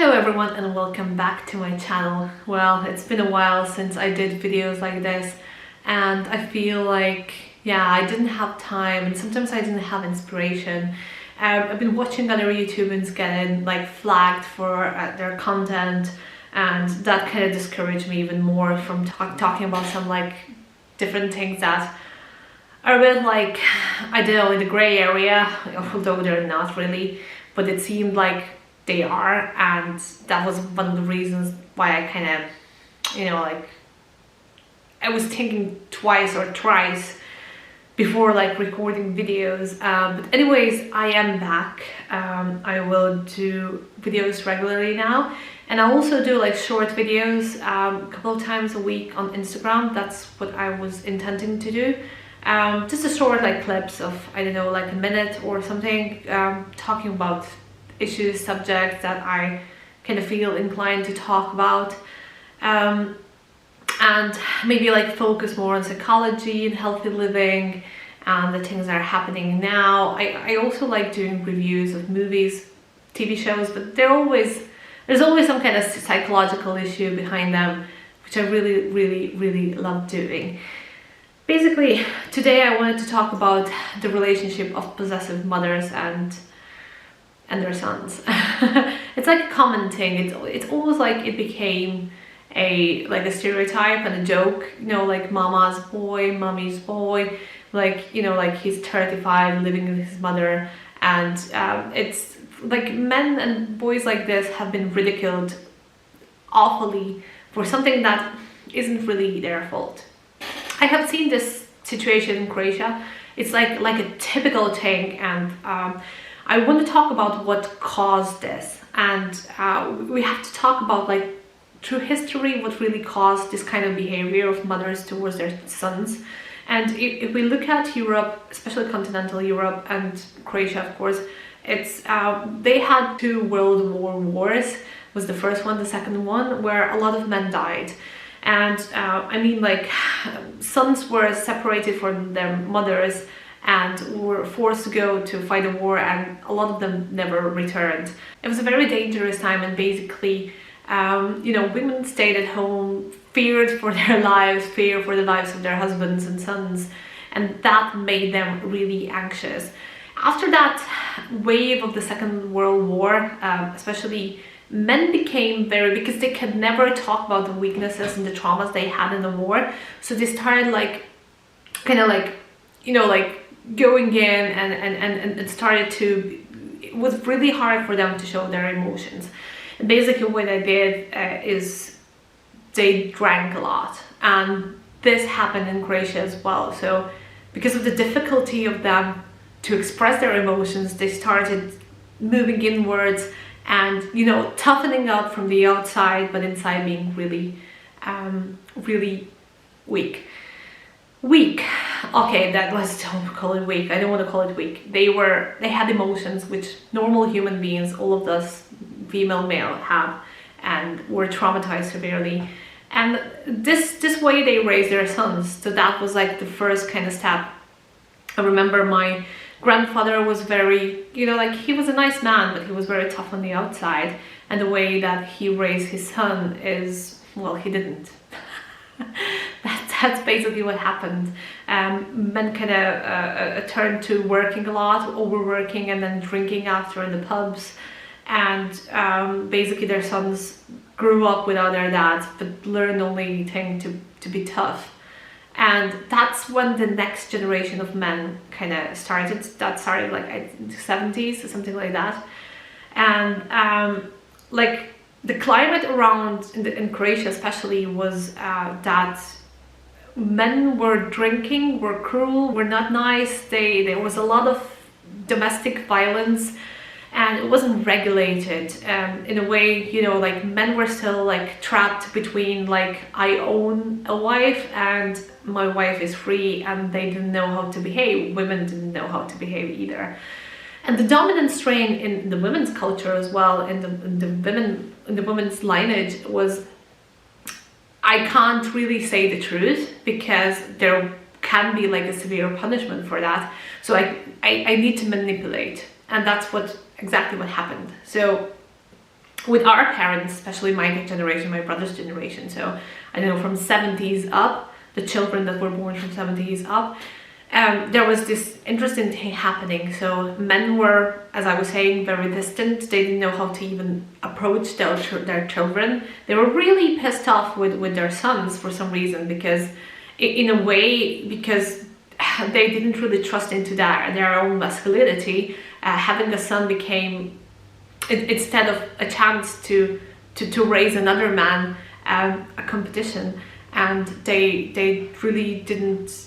Hello everyone and welcome back to my channel. Well, it's been a while since I did videos like this and I feel like, I didn't have time and sometimes I didn't have inspiration. I've been watching other YouTubers getting flagged for their content, and that kind of discouraged me even more from talking about some different things that are a bit I don't know, in the grey area, although they're not really, but it seemed like they are, and that was one of the reasons why I kind of, I was thinking twice or thrice before recording videos. But anyways, I am back. I will do videos regularly now, and I also do short videos a couple of times a week on Instagram. That's what I was intending to do. Just a short clips of, I don't know, a minute or something, talking about issues, subjects that I kind of feel inclined to talk about, and maybe focus more on psychology and healthy living and the things that are happening now. I also like doing reviews of movies, TV shows, but there's always some kind of psychological issue behind them, which I really love doing. Basically, today I wanted to talk about the relationship of possessive mothers and their sons. It's a common thing. It's almost it became a stereotype and a joke, mama's boy, mommy's boy, he's 35 living with his mother, and it's men and boys like this have been ridiculed awfully for something that isn't really their fault. I have seen this situation in Croatia. It's like a typical thing, and I want to talk about what caused this, and we have to talk about through history what really caused this kind of behavior of mothers towards their sons. And if we look at Europe, especially continental Europe and Croatia, of course, it's they had 2 World War wars. Was the first one, the second one, where a lot of men died. And sons were separated from their mothers and were forced to go to fight a war, and a lot of them never returned. It was a very dangerous time, and basically, women stayed at home, feared for their lives, feared for the lives of their husbands and sons, and that made them really anxious. After that wave of the Second World War, especially, men became because they could never talk about the weaknesses and the traumas they had in the war, so they started going in and started to, it was really hard for them to show their emotions. And basically what they did is they drank a lot, and this happened in Croatia as well. So because of the difficulty of them to express their emotions, they started moving inwards and toughening up from the outside, but inside being really weak. Okay, that was, don't call it weak. I don't want to call it weak. They had emotions which normal human beings, all of us, female, male, have, and were traumatized severely. And this way they raised their sons. So that was the first kind of step. I remember my grandfather was very, he was a nice man, but he was very tough on the outside. And the way that he raised his son is, well, he didn't. That's basically what happened. Men kind of turned to working a lot, overworking, and then drinking after in the pubs. And basically their sons grew up without their dads, but learned only thing to be tough. And that's when the next generation of men kind of started. That started in the 70s or something like that. And the climate around in Croatia especially was that men were drinking, were cruel, were not nice. There was a lot of domestic violence, and it wasn't regulated in a way. Men were still trapped between I own a wife and my wife is free, and they didn't know how to behave. Women didn't know how to behave either. And the dominant strain in the women's culture as well, in the women's lineage, was, I can't really say the truth because there can be a severe punishment for that. So I need to manipulate, and that's exactly what happened. So with our parents, especially my generation, my brother's generation, so I know from 70s up, the children that were born from 70s up, there was this interesting thing happening. So men were, as I was saying, very distant. They didn't know how to even approach their children. They were really pissed off with their sons for some reason, because in a way, because they didn't really trust into their own masculinity. Having a son became, instead of a chance to raise another man, a competition, and they really didn't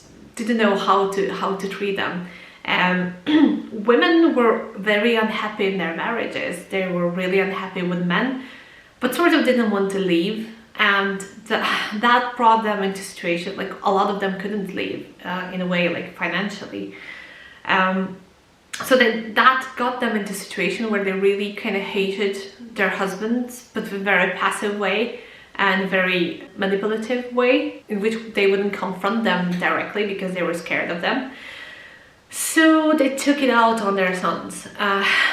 know how to treat them. Women were very unhappy in their marriages. They were really unhappy with men, but sort of didn't want to leave, and that brought them into a situation, like a lot of them couldn't leave, in a way, like financially. So that got them into a situation where they really kind of hated their husbands, but in a very passive way and a very manipulative way, in which they wouldn't confront them directly because they were scared of them. So they took it out on their sons.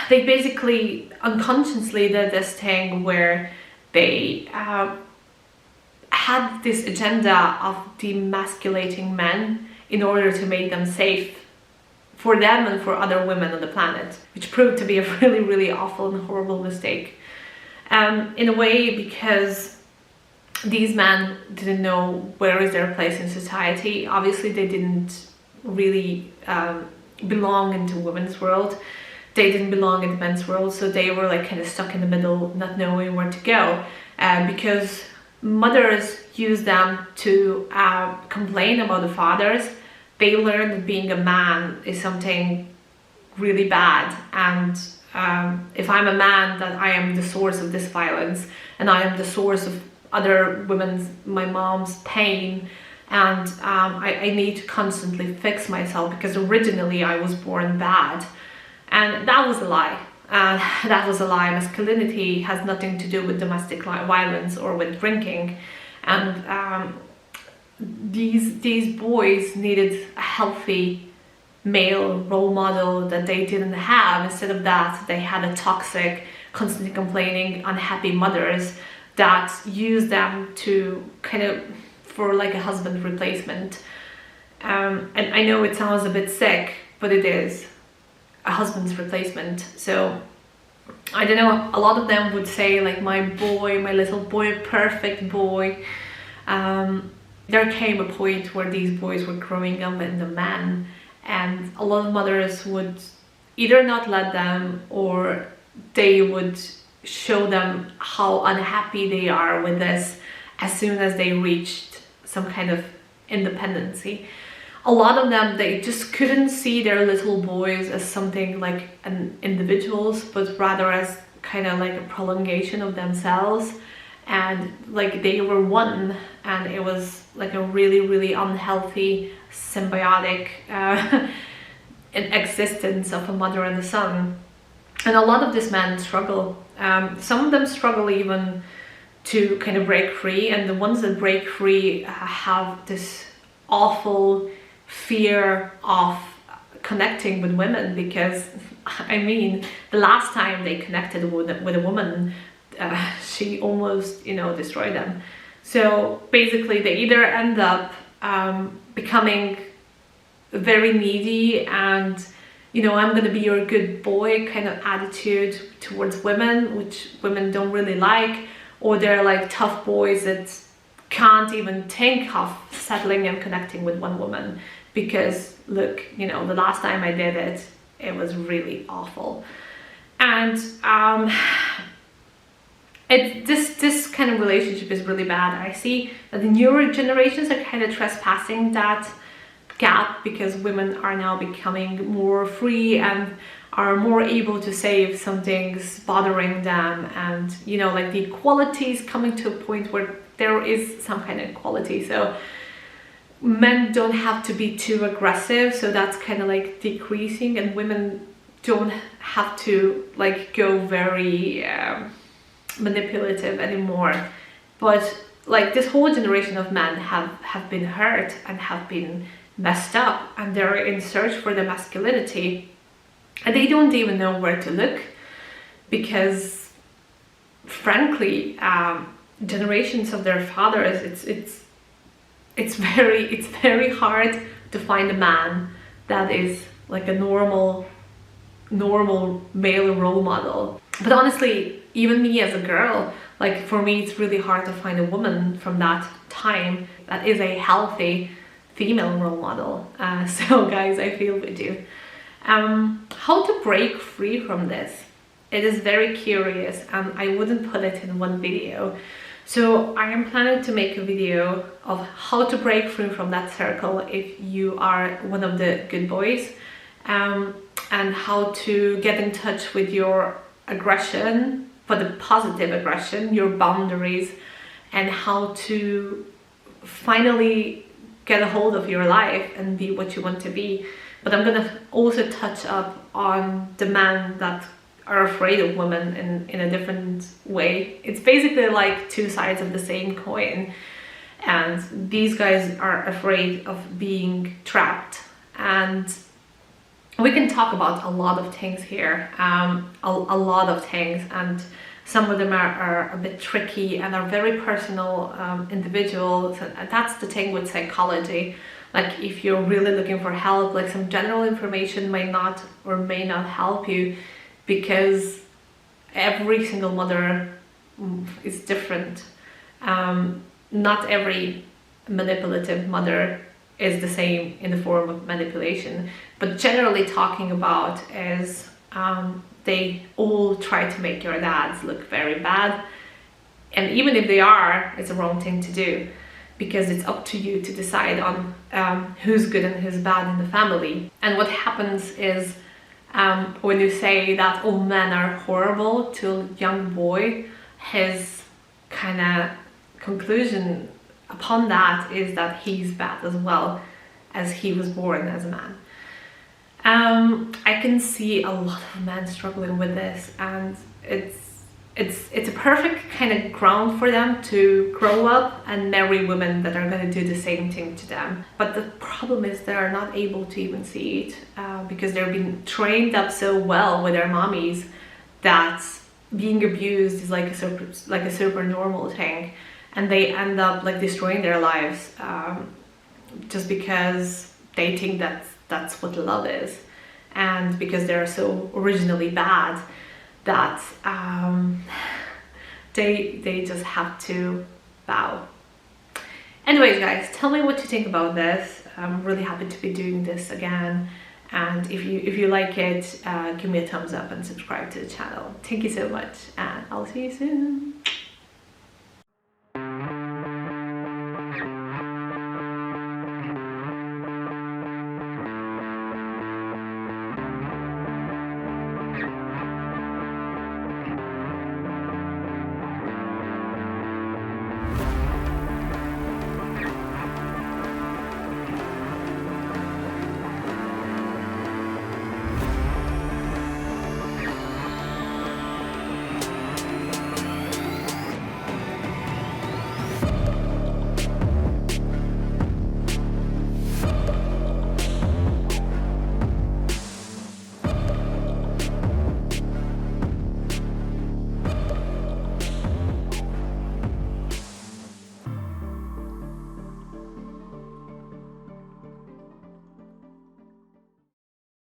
They basically unconsciously did this thing where they had this agenda of demasculating men in order to make them safe for them and for other women on the planet, which proved to be a really, really awful and horrible mistake. In a way, because these men didn't know where is their place in society. Obviously, they didn't really belong into women's world. They didn't belong in the men's world, so they were like kind of stuck in the middle, not knowing where to go, because mothers used them to complain about the fathers. They learned that being a man is something really bad, and if I'm a man, that I am the source of this violence, and I am the source of other women's, my mom's pain, and I need to constantly fix myself because originally I was born bad. And that was a lie. That was a lie. Masculinity has nothing to do with domestic violence or with drinking. And these boys needed a healthy male role model that they didn't have. Instead of that, they had a toxic, constantly complaining, unhappy mothers that used them to kind of, for like a husband replacement. And I know it sounds a bit sick, but it is a husband's replacement. So I don't know, a lot of them would say like, my boy, my little boy, perfect boy. There came a point where these boys were growing up into men, and a lot of mothers would either not let them, or they would show them how unhappy they are with this as soon as they reached some kind of independency. A lot of them, they just couldn't see their little boys as something like an individuals, but rather as kind of like a prolongation of themselves, and like they were one, and it was like a really, really unhealthy symbiotic existence of a mother and a son. And a lot of these men struggle. Some of them struggle even to kind of break free, and the ones that break free have this awful fear of connecting with women, because I mean, the last time they connected with a woman, she almost, you know, destroyed them. So basically they either end up becoming very needy and, you know, I'm gonna be your good boy kind of attitude towards women, which women don't really like, or they're like tough boys that can't even think of settling and connecting with one woman because, look, you know, the last time I did it, it was really awful. And this kind of relationship is really bad. I see that the newer generations are kind of trespassing that gap, because women are now becoming more free and are more able to say if something's bothering them, and, you know, like the equality is coming to a point where there is some kind of equality. So men don't have to be too aggressive, so that's kind of like decreasing, and women don't have to like go very manipulative anymore. But like this whole generation of men have been hurt and have been messed up, and they're in search for the masculinity, and they don't even know where to look, because frankly, generations of their fathers, it's very hard to find a man that is like a normal male role model. But honestly, even me as a girl, like for me, it's really hard to find a woman from that time that is a healthy female role model. So guys, I feel with you. How to break free from this? It is very curious, and I wouldn't put it in one video. So I am planning to make a video of how to break free from that circle if you are one of the good boys, and how to get in touch with your aggression, for the positive aggression, your boundaries, and how to finally get a hold of your life and be what you want to be. But I'm gonna also touch up on the men that are afraid of women in a different way. It's basically like two sides of the same coin, and these guys are afraid of being trapped. And we can talk about a lot of things here, a lot of things, and some of them are a bit tricky and are very personal, individuals. And that's the thing with psychology. Like if you're really looking for help, like some general information might not or may not help you, because every single mother is different. Not every manipulative mother is the same in the form of manipulation, but generally talking about is they all try to make your dads look very bad, and even if they are, it's a wrong thing to do, because it's up to you to decide on who's good and who's bad in the family. And what happens is, when you say that all men are horrible to a young boy, his kind of conclusion upon that is that he's bad as well, as he was born as a man. I can see a lot of men struggling with this, and it's a perfect kind of ground for them to grow up and marry women that are going to do the same thing to them. But the problem is they are not able to even see it, because they've been trained up so well with their mommies that being abused is like a super normal thing, and they end up like destroying their lives, just because they think that's what love is, and because they're so originally bad that they just have to bow. Anyways guys, tell me what you think about this. I'm really happy to be doing this again, and if you like it, give me a thumbs up and subscribe to the channel. Thank you so much, and I'll see you soon.